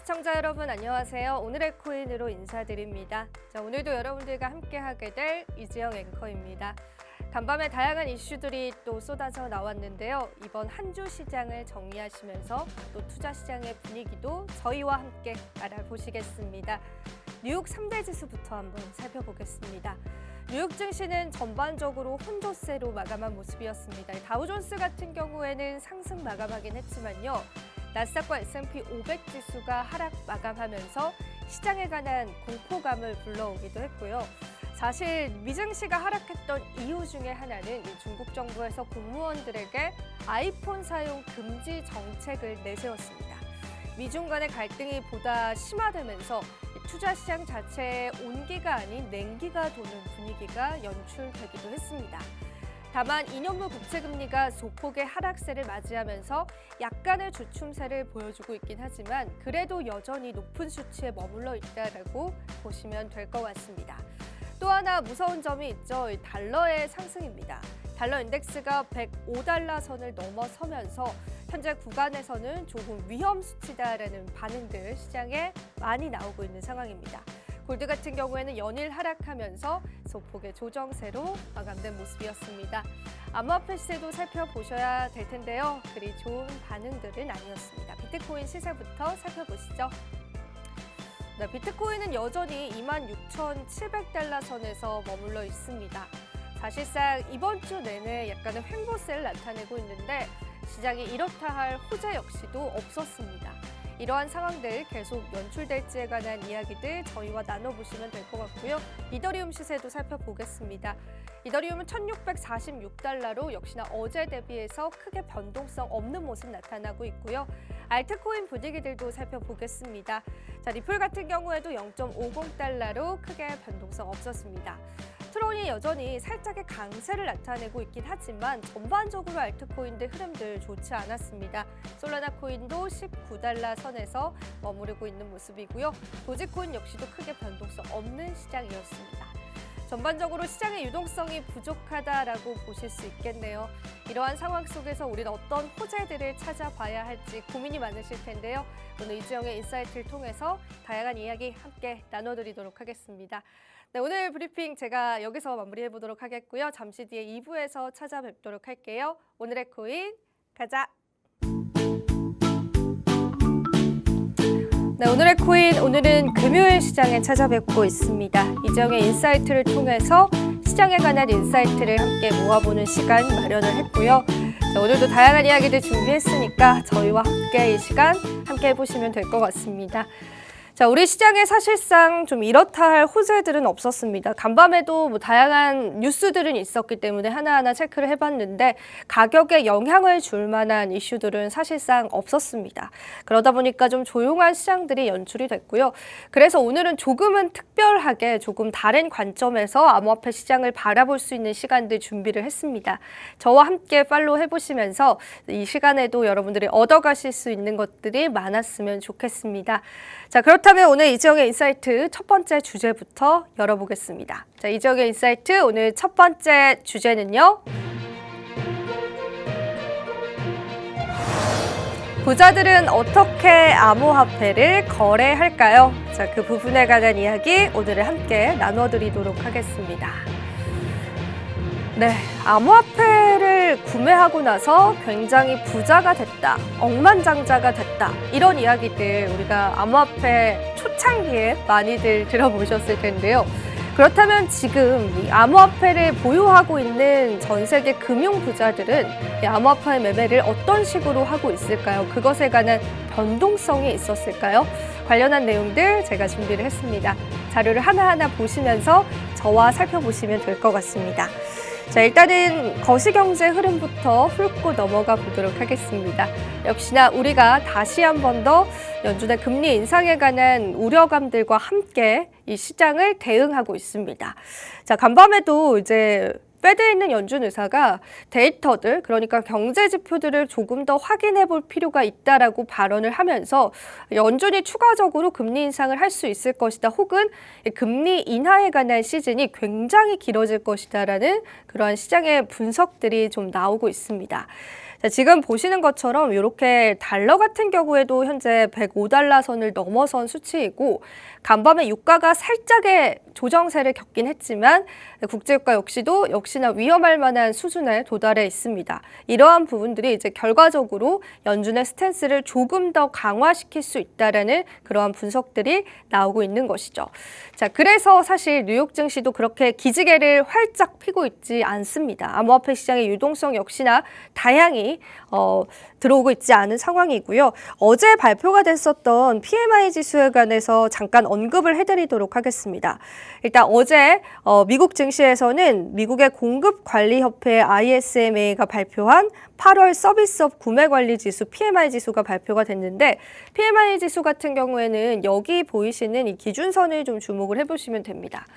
시청자 여러분 안녕하세요. 오늘의 코인으로 인사드립니다. 자, 오늘도 여러분들과 함께하게 될 이지영 앵커입니다. 간밤에 다양한 이슈들이 또 쏟아져 나왔는데요. 이번 한 주 시장을 정리하시면서 또 투자 시장의 분위기도 저희와 함께 알아보시겠습니다. 뉴욕 3대 지수부터 한번 살펴보겠습니다. 뉴욕 증시는 전반적으로 혼조세로 마감한 모습이었습니다. 다우존스 같은 경우에는 상승 마감하긴 했지만요. 나스닥과 S&P 500 지수가 하락 마감하면서 시장에 관한 공포감을 불러오기도 했고요. 사실 미증시가 하락했던 이유 중에 하나는 중국 정부에서 공무원들에게 아이폰 사용 금지 정책을 내세웠습니다. 미중 간의 갈등이 보다 심화되면서 투자 시장 자체에 온기가 아닌 냉기가 도는 분위기가 연출되기도 했습니다. 다만 2년물 국채금리가 소폭의 하락세를 맞이하면서 약간의 주춤세를 보여주고 있긴 하지만 그래도 여전히 높은 수치에 머물러 있다고 보시면 될 것 같습니다. 또 하나 무서운 점이 있죠. 달러의 상승입니다. 달러 인덱스가 105달러 선을 넘어서면서 현재 구간에서는 조금 위험 수치다라는 반응들 시장에 많이 나오고 있는 상황입니다. 골드 같은 경우에는 연일 하락하면서 소폭의 조정세로 마감된 모습이었습니다. 암호화폐 시세도 살펴보셔야 될 텐데요. 그리 좋은 반응들은 아니었습니다. 비트코인 시세부터 살펴보시죠. 네, 비트코인은 여전히 26,700달러 선에서 머물러 있습니다. 사실상 이번 주 내내 약간의 횡보세를 나타내고 있는데 시장이 이렇다 할 호재 역시도 없었습니다. 이러한 상황들 계속 연출될지에 관한 이야기들 저희와 나눠보시면 될 것 같고요. 이더리움 시세도 살펴보겠습니다. 이더리움은 1,646달러로 역시나 어제 대비해서 크게 변동성 없는 모습 나타나고 있고요. 알트코인 분위기들도 살펴보겠습니다. 자, 리플 같은 경우에도 0.50달러로 크게 변동성 없었습니다. 트론이 여전히 살짝의 강세를 나타내고 있긴 하지만 전반적으로 알트코인들 흐름들 좋지 않았습니다. 솔라나 코인도 19달러 선에서 머무르고 있는 모습이고요. 도지코인 역시도 크게 변동성 없는 시장이었습니다. 전반적으로 시장의 유동성이 부족하다라고 보실 수 있겠네요. 이러한 상황 속에서 우리는 어떤 호재들을 찾아봐야 할지 고민이 많으실 텐데요. 오늘 이지영의 인사이트를 통해서 다양한 이야기 함께 나눠드리도록 하겠습니다. 네, 오늘 브리핑 제가 여기서 마무리해 보도록 하겠고요. 잠시 뒤에 2부에서 찾아뵙도록 할게요. 오늘의 코인 가자! 네, 오늘의 코인, 오늘은 금요일 시장에 찾아뵙고 있습니다. 이지영의 인사이트를 통해서 시장에 관한 인사이트를 함께 모아보는 시간 마련을 했고요. 자, 오늘도 다양한 이야기들 준비했으니까 저희와 함께 이 시간 함께 해보시면 될 것 같습니다. 자, 우리 시장에 사실상 좀 이렇다 할 호재들은 없었습니다. 간밤에도 다양한 뉴스들은 있었기 때문에 하나하나 체크를 해봤는데 가격에 영향을 줄 만한 이슈들은 사실상 없었습니다. 그러다 보니까 좀 조용한 시장들이 연출이 됐고요. 그래서 오늘은 조금은 특별하게 조금 다른 관점에서 암호화폐 시장을 바라볼 수 있는 시간들 준비를 했습니다. 저와 함께 팔로우 해보시면서 이 시간에도 여러분들이 얻어가실 수 있는 것들이 많았으면 좋겠습니다. 자, 그렇다면 오늘 이지영의 인사이트 첫 번째 주제부터 열어보겠습니다. 자, 이지영의 인사이트 오늘 첫 번째 주제는요. 부자들은 어떻게 암호화폐를 거래할까요? 자, 그 부분에 관한 이야기 오늘 함께 나눠드리도록 하겠습니다. 네, 암호화폐를 구매하고 나서 굉장히 부자가 됐다, 억만장자가 됐다 이런 이야기들 우리가 암호화폐 초창기에 많이들 들어보셨을 텐데요. 그렇다면 지금 이 암호화폐를 보유하고 있는 전 세계 금융 부자들은 이 암호화폐 매매를 어떤 식으로 하고 있을까요? 그것에 관한 변동성이 있었을까요? 관련한 내용들 제가 준비를 했습니다. 자료를 하나하나 보시면서 저와 살펴보시면 될 것 같습니다. 자, 일단은 거시경제 흐름부터 훑고 넘어가 보도록 하겠습니다. 역시나 우리가 다시 한 번 더 연준의 금리 인상에 관한 우려감들과 함께 이 시장을 대응하고 있습니다. 자, 간밤에도 이제 패드에 있는 연준 의사가 데이터들, 그러니까 경제 지표들을 조금 더 확인해 볼 필요가 있다라고 발언을 하면서 연준이 추가적으로 금리 인상을 할 수 있을 것이다, 혹은 금리 인하에 관한 시즌이 굉장히 길어질 것이다라는 그러한 시장의 분석들이 좀 나오고 있습니다. 자, 지금 보시는 것처럼 이렇게 달러 같은 경우에도 현재 105달러 선을 넘어선 수치이고 간밤에 유가가 살짝의 조정세를 겪긴 했지만 국제유가 역시나 위험할 만한 수준에 도달해 있습니다. 이러한 부분들이 이제 결과적으로 연준의 스탠스를 조금 더 강화시킬 수 있다라는 그러한 분석들이 나오고 있는 것이죠. 자, 그래서 사실 뉴욕 증시도 그렇게 기지개를 활짝 펴고 있지 않습니다. 암호화폐 시장의 유동성 역시나 다양히 들어오고 있지 않은 상황이고요. 어제 발표가 됐었던 PMI 지수에 관해서 잠깐 언급을 해드리도록 하겠습니다. 일단 어제 미국 증시에서는 미국의 공급관리협회 ISMA가 발표한 8월 서비스업 구매관리지수 PMI 지수가 발표가 됐는데 PMI 지수 같은 경우에는 여기 보이시는 이 기준선을 좀 주목을 해보시면 됩니다.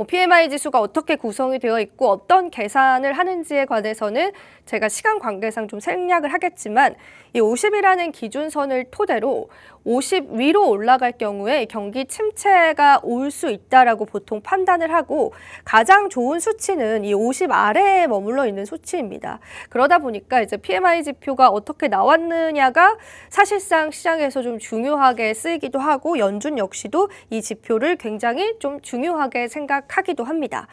PMI 지수가 어떻게 구성이 되어 있고 어떤 계산을 하는지에 관해서는 제가 시간 관계상 좀 생략을 하겠지만 이 50이라는 기준선을 토대로 50 위로 올라갈 경우에 경기 침체가 올 수 있다라고 보통 판단을 하고 가장 좋은 수치는 이 50 아래에 머물러 있는 수치입니다. 그러다 보니까 이제 PMI 지표가 어떻게 나왔느냐가 사실상 시장에서 좀 중요하게 쓰이기도 하고 연준 역시도 이 지표를 굉장히 좀 중요하게 생각하기도 합니다.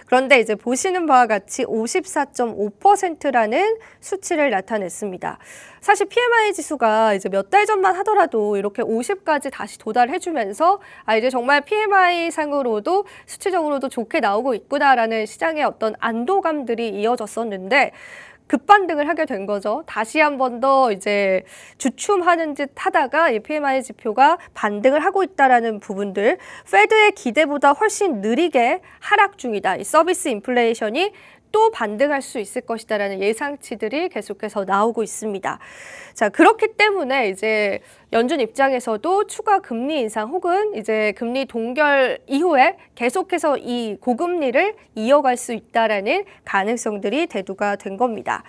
그런데 이제 보시는 바와 같이 54.5%라는 수치를 나타냈습니다. 사실 PMI 지수가 이제 몇 달 전만 하더라도 이렇게 50까지 다시 도달해주면서 이제 정말 PMI 상으로도 수치적으로도 좋게 나오고 있구나라는 시장의 어떤 안도감들이 이어졌었는데 급반등을 하게 된 거죠. 다시 한 번 더 이제 주춤하는 듯 하다가 이 PMI 지표가 반등을 하고 있다라는 부분들, 페드의 기대보다 훨씬 느리게 하락 중이다. 이 서비스 인플레이션이 또 반등할 수 있을 것이다라는 예상치들이 계속해서 나오고 있습니다. 자, 그렇기 때문에 이제 연준 입장에서도 추가 금리 인상 혹은 이제 금리 동결 이후에 계속해서 이 고금리를 이어갈 수 있다라는 가능성들이 대두가 된 겁니다.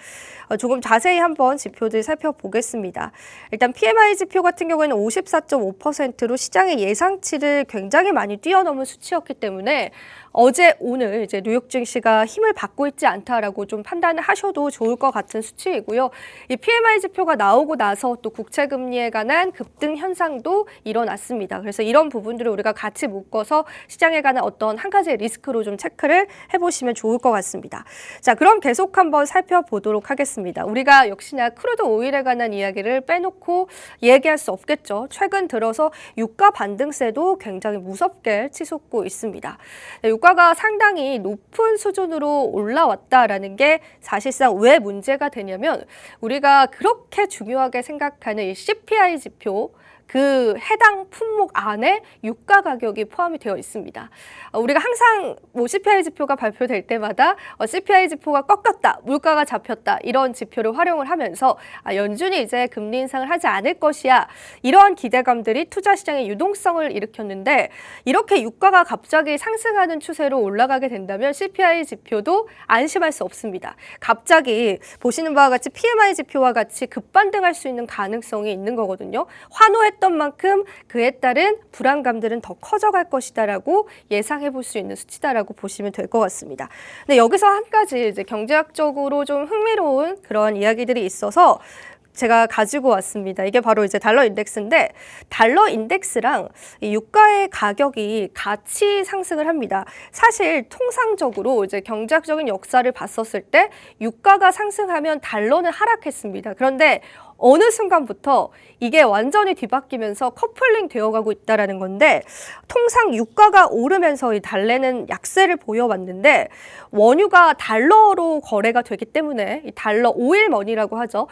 조금 자세히 한번 지표들 살펴보겠습니다. 일단 PMI 지표 같은 경우에는 54.5%로 시장의 예상치를 굉장히 많이 뛰어넘은 수치였기 때문에 어제 오늘 이제 뉴욕 증시가 힘을 받고 있지 않다라고 좀 판단을 하셔도 좋을 것 같은 수치이고요. 이 PMI 지표가 나오고 나서 또 국채 금리에 관한 급등 현상도 일어났습니다. 그래서 이런 부분들을 우리가 같이 묶어서 시장에 관한 어떤 한 가지의 리스크로 좀 체크를 해보시면 좋을 것 같습니다. 자, 그럼 계속 한번 살펴보도록 하겠습니다. 우리가 역시나 크루드 오일에 관한 이야기를 빼놓고 얘기할 수 없겠죠. 최근 들어서 유가 반등세도 굉장히 무섭게 치솟고 있습니다. 유가가 상당히 높은 수준으로 올라왔다라는 게 사실상 왜 문제가 되냐면 우리가 그렇게 중요하게 생각하는 이 CPI 지표 그 해당 품목 안에 유가 가격이 포함이 되어 있습니다. 우리가 항상 CPI 지표가 발표될 때마다 CPI 지표가 꺾였다, 물가가 잡혔다 이런 지표를 활용을 하면서 연준이 이제 금리 인상을 하지 않을 것이야 이러한 기대감들이 투자 시장의 유동성을 일으켰는데 이렇게 유가가 갑자기 상승하는 추세로 올라가게 된다면 CPI 지표도 안심할 수 없습니다. 갑자기 보시는 바와 같이 PMI 지표와 같이 급반등할 수 있는 가능성이 있는 거거든요. 환호했던 만큼 그에 따른 불안감들은 더 커져갈 것이다라고 예상해 볼 수 있는 수치다라고 보시면 될 것 같습니다. 근데 여기서 한 가지 이제 경제학적으로 좀 흥미로운 그런 이야기들이 있어서 제가 가지고 왔습니다. 이게 바로 이제 달러 인덱스인데 달러 인덱스랑 이 유가의 가격이 같이 상승을 합니다. 사실 통상적으로 이제 경제학적인 역사를 봤었을 때 유가가 상승하면 달러는 하락했습니다. 그런데 어느 순간부터 이게 완전히 뒤바뀌면서 커플링 되어가고 있다는 건데 통상 유가가 오르면서 이 달러는 약세를 보여왔는데 원유가 달러로 거래가 되기 때문에 이 달러 오일머니라고 하죠.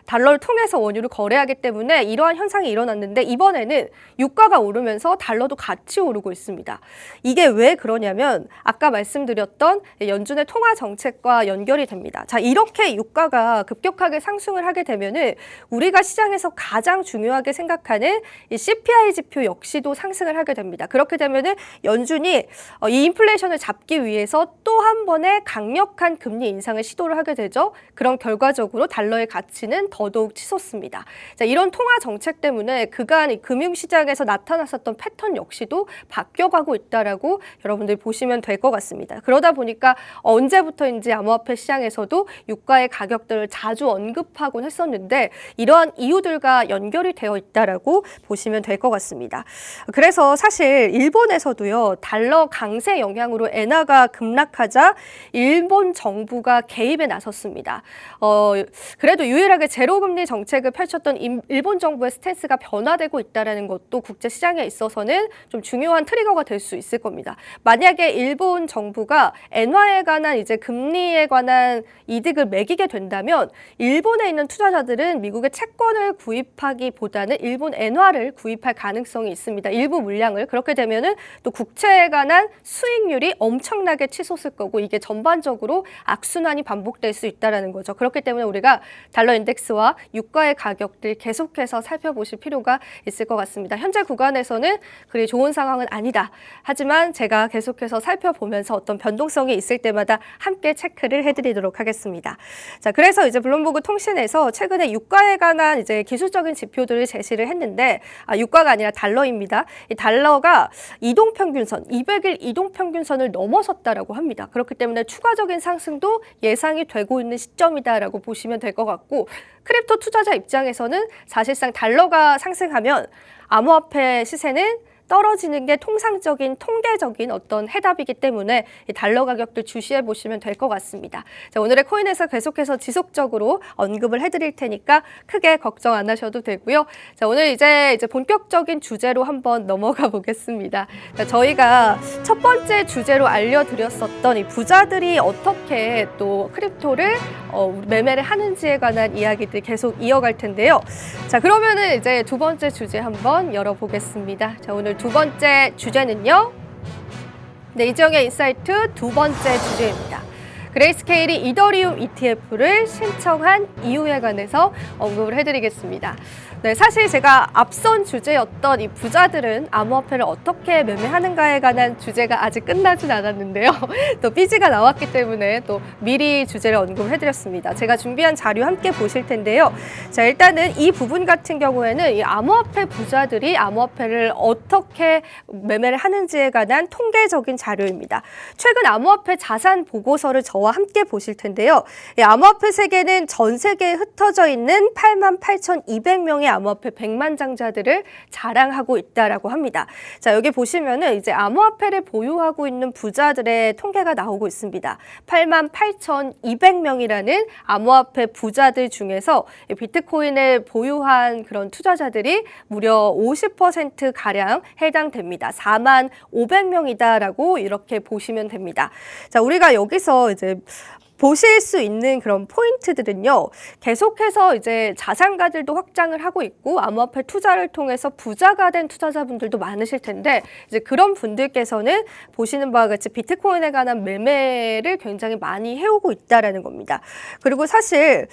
달러를 통해서 원유를 거래하기 때문에 이러한 현상이 일어났는데 이번에는 유가가 오르면서 달러도 같이 오르고 있습니다. 이게 왜 그러냐면 아까 말씀드렸던 연준의 통화 정책과 연결이 됩니다. 자, 이렇게 유가가 급격하게 상승을 하게 되면은 우리가 시장에서 가장 중요하게 생각하는 이 CPI 지표 역시도 상승을 하게 됩니다. 그렇게 되면은 연준이 이 인플레이션을 잡기 위해서 또 한 번의 강력한 금리 인상을 시도를 하게 되죠. 그런 결과적으로 달러의 가치는 더더욱 치솟습니다. 자, 이런 통화 정책 때문에 그간 이 금융시장에서 나타났었던 패턴 역시도 바뀌어가고 있다라고 여러분들이 보시면 될 것 같습니다. 그러다 보니까 언제부터인지 암호화폐 시장에서도 유가의 가격들을 자주 언급하곤 했었는데 이러한 이유들과 연결이 되어 있다라고 보시면 될 것 같습니다. 그래서 사실 일본에서도요, 달러 강세 영향으로 엔화가 급락하자 일본 정부가 개입에 나섰습니다. 그래도 유일하게 제로금리 정책을 펼쳤던 일본 정부의 스탠스가 변화되고 있다는 것도 국제시장에 있어서는 좀 중요한 트리거가 될 수 있을 겁니다. 만약에 일본 정부가 엔화에 관한 이제 금리에 관한 이득을 매기게 된다면 일본에 있는 투자자들은 미국의 채권을 구입하기보다는 일본 엔화를 구입할 가능성이 있습니다. 일부 물량을. 그렇게 되면은 또 국채에 관한 수익률이 엄청나게 치솟을 거고 이게 전반적으로 악순환이 반복될 수 있다는 거죠. 그렇기 때문에 우리가 달러 인덱스와 유가의 가격들 계속해서 살펴보실 필요가 있을 것 같습니다. 현재 구간에서는 그리 좋은 상황은 아니다. 하지만 제가 계속해서 살펴보면서 어떤 변동성이 있을 때마다 함께 체크를 해드리도록 하겠습니다. 자, 그래서 이제 블룸버그 통신에서 최근에 유가에 관한 이제 기술적인 지표들을 제시를 했는데, 유가가 아니라 달러입니다. 이 달러가 이동평균선, 200일 이동평균선을 넘어섰다라고 합니다. 그렇기 때문에 추가적인 상승도 예상이 되고 있는 시점이다라고 보시면 될 것 같고, 크립토 투자자 입장에서는 사실상 달러가 상승하면 암호화폐 시세는 떨어지는 게 통상적인 통계적인 어떤 해답이기 때문에 이 달러 가격들 주시해 보시면 될 것 같습니다. 자, 오늘의 코인에서 계속해서 지속적으로 언급을 해드릴 테니까 크게 걱정 안 하셔도 되고요. 자, 오늘 이제 본격적인 주제로 한번 넘어가 보겠습니다. 자, 저희가 첫 번째 주제로 알려드렸었던 이 부자들이 어떻게 또 크립토를 매매를 하는지에 관한 이야기들 계속 이어갈 텐데요. 자, 그러면은 이제 두 번째 주제 한번 열어보겠습니다. 자, 오늘 두 번째 주제는요. 네, 이지영의 인사이트 두 번째 주제입니다. 그레이스케일이 이더리움 ETF를 신청한 이유에 관해서 언급을 해드리겠습니다. 네, 사실 제가 앞선 주제였던 이 부자들은 암호화폐를 어떻게 매매하는가에 관한 주제가 아직 끝나진 않았는데요. 또 삐지가 나왔기 때문에 또 미리 주제를 언급을 해드렸습니다. 제가 준비한 자료 함께 보실 텐데요. 자, 일단은 이 부분 같은 경우에는 이 암호화폐 부자들이 암호화폐를 어떻게 매매를 하는지에 관한 통계적인 자료입니다. 최근 암호화폐 자산 보고서를 저와 함께 보실 텐데요. 이 암호화폐 세계는 전 세계에 흩어져 있는 88,200명의 암호화폐 백만장자들을 자랑하고 있다라고 합니다. 자, 여기 보시면은 이제 암호화폐를 보유하고 있는 부자들의 통계가 나오고 있습니다. 88,200명이라는 암호화폐 부자들 중에서 비트코인을 보유한 그런 투자자들이 무려 50% 가량 해당됩니다. 45,500명이다라고 이렇게 보시면 됩니다. 자, 우리가 여기서 이제 보실 수 있는 그런 포인트들은요, 계속해서 이제 자산가들도 확장을 하고 있고 암호화폐 투자를 통해서 부자가 된 투자자분들도 많으실 텐데, 이제 그런 분들께서는 보시는 바와 같이 비트코인에 관한 매매를 굉장히 많이 해오고 있다라는 겁니다. 그리고 사실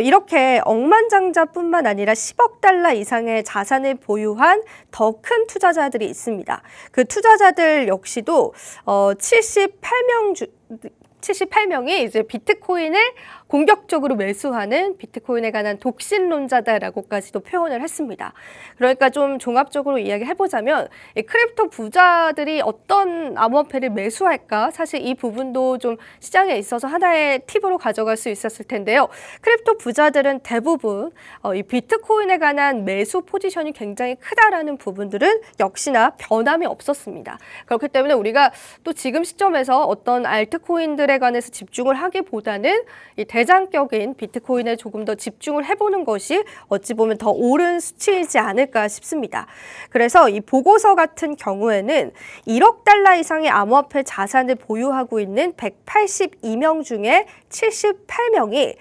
이렇게 억만장자뿐만 아니라 10억 달러 이상의 자산을 보유한 더 큰 투자자들이 있습니다. 그 투자자들 역시도 78명이 이제 비트코인을 공격적으로 매수하는 비트코인에 관한 독신론자다라고까지도 표현을 했습니다. 그러니까 좀 종합적으로 이야기해보자면 이 크립토 부자들이 어떤 암호화폐를 매수할까? 사실 이 부분도 좀 시장에 있어서 하나의 팁으로 가져갈 수 있었을 텐데요. 크립토 부자들은 대부분 이 비트코인에 관한 매수 포지션이 굉장히 크다라는 부분들은 역시나 변함이 없었습니다. 그렇기 때문에 우리가 또 지금 시점에서 어떤 알트코인들에 관해서 집중을 하기보다는 이 대장격인 비트코인에 조금 더 집중을 해보는 것이 어찌 보면 더 옳은 수치이지 않을까 싶습니다. 그래서 이 보고서 같은 경우에는 1억 달러 이상의 암호화폐 자산을 보유하고 있는 182명 중에 78명이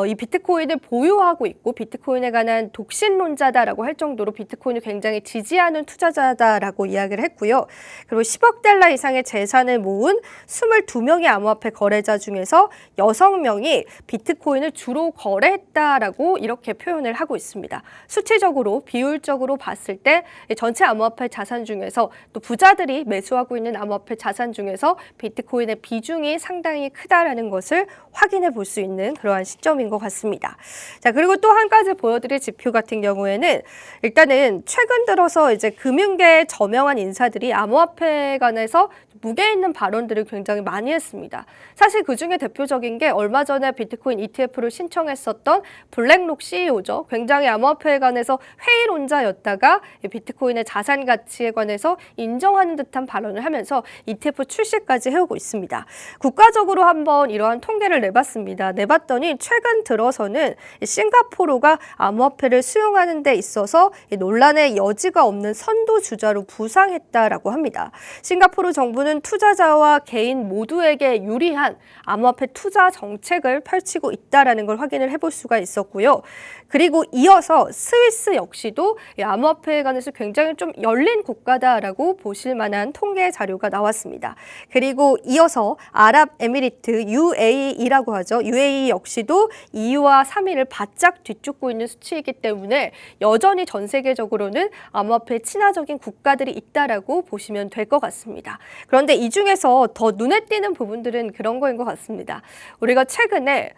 이 비트코인을 보유하고 있고 비트코인에 관한 독신론자다라고 할 정도로 비트코인을 굉장히 지지하는 투자자다라고 이야기를 했고요. 그리고 10억 달러 이상의 재산을 모은 22명의 암호화폐 거래자 중에서 6명이 비트코인을 주로 거래했다라고 이렇게 표현을 하고 있습니다. 수치적으로 비율적으로 봤을 때 전체 암호화폐 자산 중에서 또 부자들이 매수하고 있는 암호화폐 자산 중에서 비트코인의 비중이 상당히 크다라는 것을 확인해 볼 수 있는 그러한 시점인 것 같습니다. 자, 그리고 또 한 가지 보여드릴 지표 같은 경우에는 일단은 최근 들어서 이제 금융계의 저명한 인사들이 암호화폐에 관해서 무게 있는 발언들을 굉장히 많이 했습니다. 사실 그중에 대표적인 게 얼마 전에 비트코인 ETF를 신청했었던 블랙록 CEO죠. 굉장히 암호화폐에 관해서 회의론자였다가 비트코인의 자산 가치에 관해서 인정하는 듯한 발언을 하면서 ETF 출시까지 해오고 있습니다. 국가적으로 한번 이러한 통계를 내봤습니다. 내봤더니 최근 들어서는 싱가포르가 암호화폐를 수용하는 데 있어서 논란의 여지가 없는 선도주자로 부상했다라고 합니다. 싱가포르 정부는 투자자와 개인 모두에게 유리한 암호화폐 투자 정책을 펼치고 있다는 걸 확인을 해볼 수가 있었고요. 그리고 이어서 스위스 역시도 암호화폐에 관해서 굉장히 좀 열린 국가다라고 보실 만한 통계 자료가 나왔습니다. 그리고 이어서 아랍에미리트 UAE라고 하죠. UAE 역시도 2위와 3위를 바짝 뒤쫓고 있는 수치이기 때문에 여전히 전 세계적으로는 암호화폐에 친화적인 국가들이 있다라고 보시면 될 것 같습니다. 그런데 이 중에서 더 눈에 띄는 부분들은 그런 거인 것 같습니다. 우리가 최근에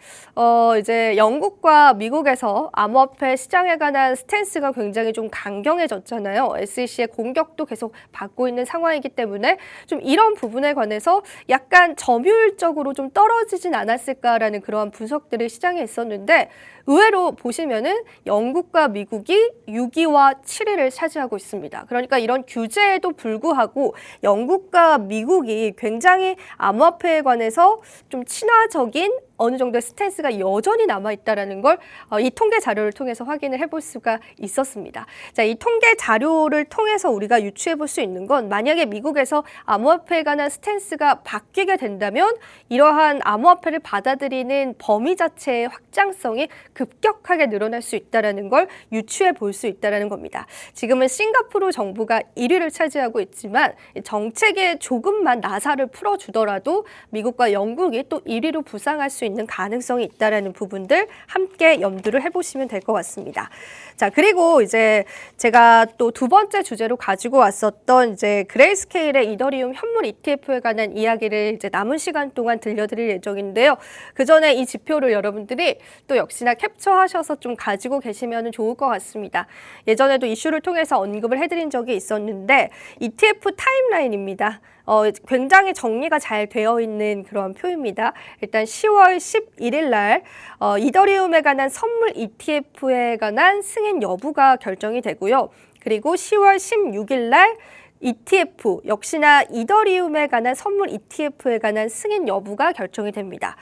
이제 영국과 미국에서 암호화폐 시장에 관한 스탠스가 굉장히 좀 강경해졌잖아요. SEC의 공격도 계속 받고 있는 상황이기 때문에 좀 이런 부분에 관해서 약간 점유율적으로 좀 떨어지진 않았을까라는 그러한 분석들이 시장에 있었는데 의외로 보시면은 영국과 미국이 6위와 7위를 차지하고 있습니다. 그러니까 이런 규제에도 불구하고 영국과 미국이 굉장히 암호화폐에 관해서 좀 친화적인 어느 정도의 스탠스가 여전히 남아있다는 걸 이 통계 자료를 통해서 확인을 해볼 수가 있었습니다. 자, 이 통계 자료를 통해서 우리가 유추해 볼 수 있는 건 만약에 미국에서 암호화폐에 관한 스탠스가 바뀌게 된다면 이러한 암호화폐를 받아들이는 범위 자체의 확장성이 급격하게 늘어날 수 있다는 걸 유추해 볼 수 있다는 겁니다. 지금은 싱가포르 정부가 1위를 차지하고 있지만 정책에 조금만 나사를 풀어주더라도 미국과 영국이 또 1위로 부상할 수 있는 가능성이 있다라는 부분들 함께 염두를 해보시면 될 것 같습니다. 자, 그리고 이제 제가 또 두 번째 주제로 가지고 왔었던 이제 그레이스케일의 이더리움 현물 ETF에 관한 이야기를 이제 남은 시간 동안 들려드릴 예정인데요. 그 전에 이 지표를 여러분들이 또 역시나 캡처하셔서 좀 가지고 계시면 좋을 것 같습니다. 예전에도 이슈를 통해서 언급을 해드린 적이 있었는데 ETF 타임라인입니다. 굉장히 정리가 잘 되어 있는 그런 표입니다. 일단 10월 11일 날 이더리움에 관한 선물 ETF에 관한 승인 여부가 결정이 되고요. 그리고 10월 16일 날 ETF, 역시나 이더리움에 관한 선물 ETF에 관한 승인 여부가 결정이 됩니다.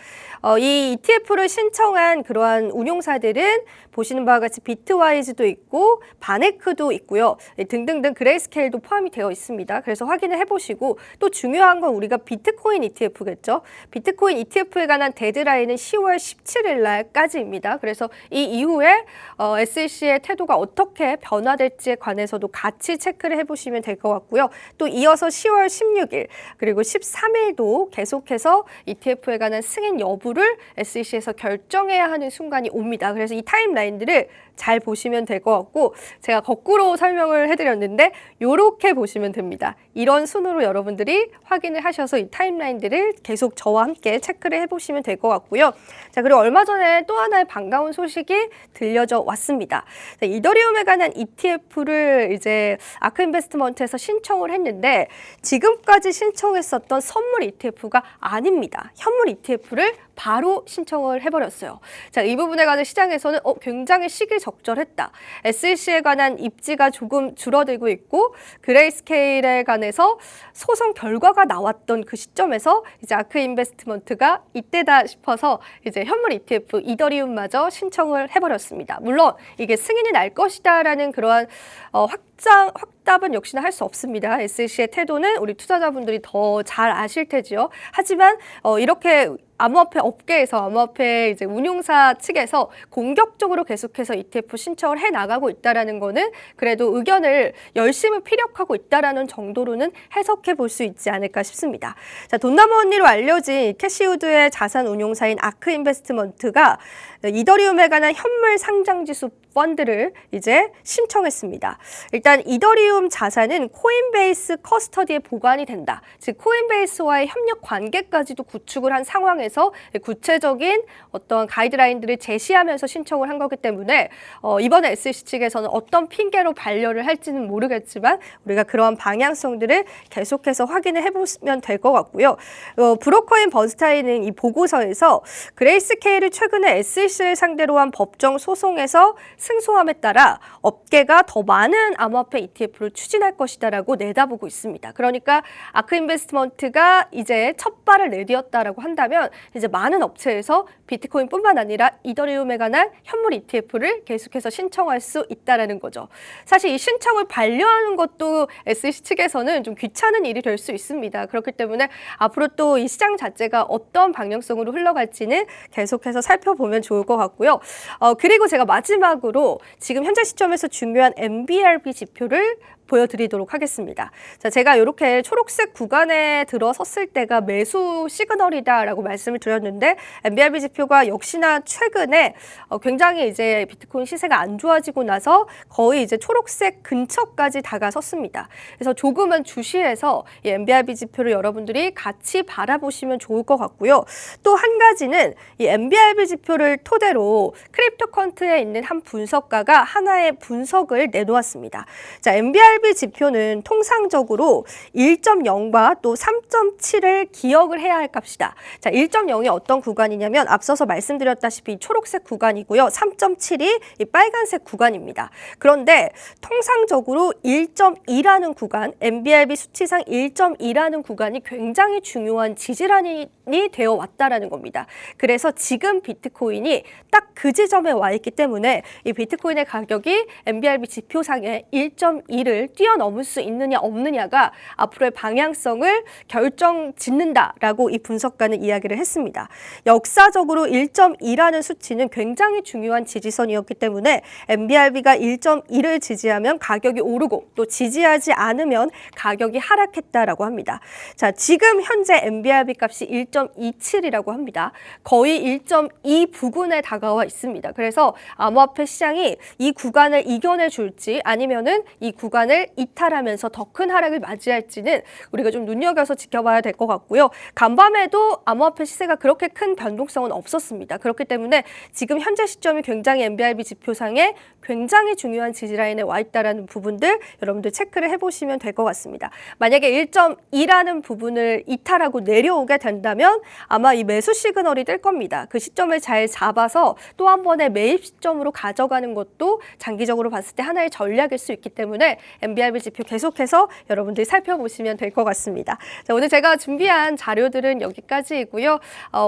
이 ETF를 신청한 그러한 운용사들은 보시는 바와 같이 비트와이즈도 있고 바네크도 있고요. 등등등 그레이스케일도 포함이 되어 있습니다. 그래서 확인을 해보시고 또 중요한 건 우리가 비트코인 ETF겠죠. 비트코인 ETF에 관한 데드라인은 10월 17일 날까지입니다. 그래서 이 이후에 SEC의 태도가 어떻게 변화될지에 관해서도 같이 체크를 해보시면 될 것 같고요. 또 이어서 10월 16일 그리고 13일도 계속해서 ETF에 관한 승인 여부를 SEC에서 결정해야 하는 순간이 옵니다. 그래서 이 타임라인들을 잘 보시면 될 것 같고 제가 거꾸로 설명을 해드렸는데 이렇게 보시면 됩니다. 이런 순으로 여러분들이 확인을 하셔서 이 타임라인들을 계속 저와 함께 체크를 해보시면 될 것 같고요. 자, 그리고 얼마 전에 또 하나의 반가운 소식이 들려져 왔습니다. 자, 이더리움에 관한 ETF를 이제 아크인베스트먼트에서 신청을 했는데 지금까지 신청했었던 선물 ETF가 아닙니다. 현물 ETF를 바로 신청을 해버렸어요. 자, 이 부분에 관한 시장에서는 굉장히 시기적절했다. SEC에 관한 입지가 조금 줄어들고 있고 그레이스케일에 관해서 소송 결과가 나왔던 그 시점에서 이제 아크인베스트먼트가 이때다 싶어서 이제 현물 ETF 이더리움마저 신청을 해버렸습니다. 물론 이게 승인이 날 것이다라는 그러한 확답은 역시나 할 수 없습니다. SEC의 태도는 우리 투자자분들이 더 잘 아실 테지요. 하지만 이렇게 암호화폐 업계에서 암호화폐 이제 운용사 측에서 공격적으로 계속해서 ETF 신청을 해 나가고 있다라는 거는 그래도 의견을 열심히 피력하고 있다라는 정도로는 해석해 볼 수 있지 않을까 싶습니다. 자, 돈나무 언니로 알려진 캐시우드의 자산 운용사인 아크 인베스트먼트가 이더리움에 관한 현물 상장지수 펀드를 이제 신청했습니다. 일단 이더리움 자산은 코인베이스 커스터디에 보관이 된다. 즉 코인베이스와의 협력 관계까지도 구축을 한 상황에서 구체적인 어떤 가이드라인들을 제시하면서 신청을 한 거기 때문에 이번에 SEC 측에서는 어떤 핑계로 반려를 할지는 모르겠지만 우리가 그러한 방향성들을 계속해서 확인을 해보면 될 것 같고요. 브로커인 버스타인은 이 보고서에서 그레이스케일이 최근에 SEC를 상대로 한 법정 소송에서 승소함에 따라 업계가 더 많은 암호화폐 ETF를 추진할 것이다라고 내다보고 있습니다. 그러니까 아크 인베스트먼트가 이제 첫 발을 내디었다라고 한다면 이제 많은 업체에서 비트코인뿐만 아니라 이더리움에 관한 현물 ETF를 계속해서 신청할 수 있다라는 거죠. 사실 이 신청을 반려하는 것도 SEC 측에서는 좀 귀찮은 일이 될 수 있습니다. 그렇기 때문에 앞으로 또 이 시장 자체가 어떤 방향성으로 흘러갈지는 계속해서 살펴보면 좋을 것 같고요. 그리고 제가 마지막으로 지금 현재 시점에서 중요한 MBRB 지표를 보여드리도록 하겠습니다. 자, 제가 이렇게 초록색 구간에 들어섰을 때가 매수 시그널이다라고 말씀을 드렸는데 MBRB 지표가 역시나 최근에 굉장히 이제 비트코인 시세가 안 좋아지고 나서 거의 이제 초록색 근처까지 다가섰습니다. 그래서 조금은 주시해서 이 MBRB 지표를 여러분들이 같이 바라보시면 좋을 것 같고요. 또 한 가지는 이 MBRB 지표를 토대로 크립토컨트에 있는 한 분석가가 하나의 분석을 내놓았습니다. 자, MBRB 지표는 통상적으로 1.0과 또 3.7을 기억을 해야 할 값이다. 자, 1.0이 어떤 구간이냐면 앞서서 말씀드렸다시피 초록색 구간이고요. 3.7이 이 빨간색 구간입니다. 그런데 통상적으로 1.2라는 구간, MBRB 수치상 1.2라는 구간이 굉장히 중요한 지지라인이 되어 왔다라는 겁니다. 그래서 지금 비트코인이 딱 그 지점에 와 있기 때문에 이 비트코인의 가격이 MBRB 지표상의 1.2를 뛰어넘을 수 있느냐 없느냐가 앞으로의 방향성을 결정짓는다라고 이 분석가는 이야기를 했습니다. 역사적으로 1.2라는 수치는 굉장히 중요한 지지선이었기 때문에 MBRB가 1.2를 지지하면 가격이 오르고 또 지지하지 않으면 가격이 하락했다라고 합니다. 자, 지금 현재 MBRB 값이 1.27이라고 합니다. 거의 1.2 부근에 다가와 있습니다. 그래서 암호화폐 시장이 이 구간을 이겨내 줄지 아니면은 이 구간을 이탈하면서 더 큰 하락을 맞이할지는 우리가 좀 눈여겨서 지켜봐야 될 것 같고요. 간밤에도 암호화폐 시세가 그렇게 큰 변동성은 없었습니다. 그렇기 때문에 지금 현재 시점이 굉장히 MBRB 지표상에 굉장히 중요한 지지라인에 와 있다는 부분들 여러분들 체크를 해보시면 될 것 같습니다. 만약에 1.2라는 부분을 이탈하고 내려오게 된다면 아마 이 매수 시그널이 뜰 겁니다. 그 시점을 잘 잡아서 또 한 번의 매입 시점으로 가져가는 것도 장기적으로 봤을 때 하나의 전략일 수 있기 때문에 MBRB 지표 계속해서 여러분들이 살펴보시면 될 것 같습니다. 자, 오늘 제가 준비한 자료들은 여기까지이고요.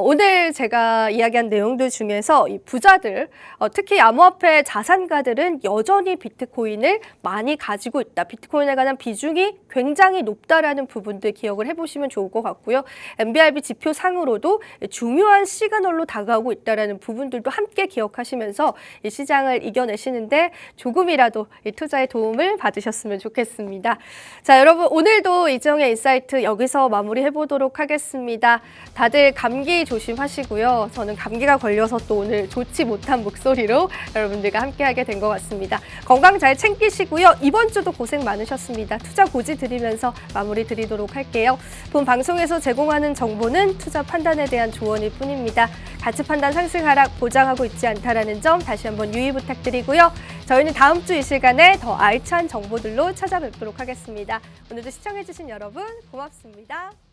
오늘 제가 이야기한 내용들 중에서 이 부자들, 특히 암호화폐 자산가들은 여전히 비트코인을 많이 가지고 있다. 비트코인에 관한 비중이 굉장히 높다라는 부분들 기억을 해보시면 좋을 것 같고요. MBRB 지표 상으로도 중요한 시그널로 다가오고 있다는 부분들도 함께 기억하시면서 이 시장을 이겨내시는데 조금이라도 이 투자에 도움을 받으셨으면 좋겠습니다. 자, 여러분 오늘도 이지영의 인사이트 여기서 마무리해보도록 하겠습니다. 다들 감기 조심하시고요. 저는 감기가 걸려서 또 오늘 좋지 못한 목소리로 여러분들과 함께하게 된 것 같습니다. 건강 잘 챙기시고요. 이번 주도 고생 많으셨습니다. 투자 고지 드리면서 마무리 드리도록 할게요. 본 방송에서 제공하는 정보는 투자 판단에 대한 조언일 뿐입니다. 가치 판단 상승 하락 보장하고 있지 않다라는 점 다시 한번 유의 부탁드리고요. 저희는 다음 주 이 시간에 더 알찬 정보들로 찾아뵙도록 하겠습니다. 오늘도 시청해주신 여러분 고맙습니다.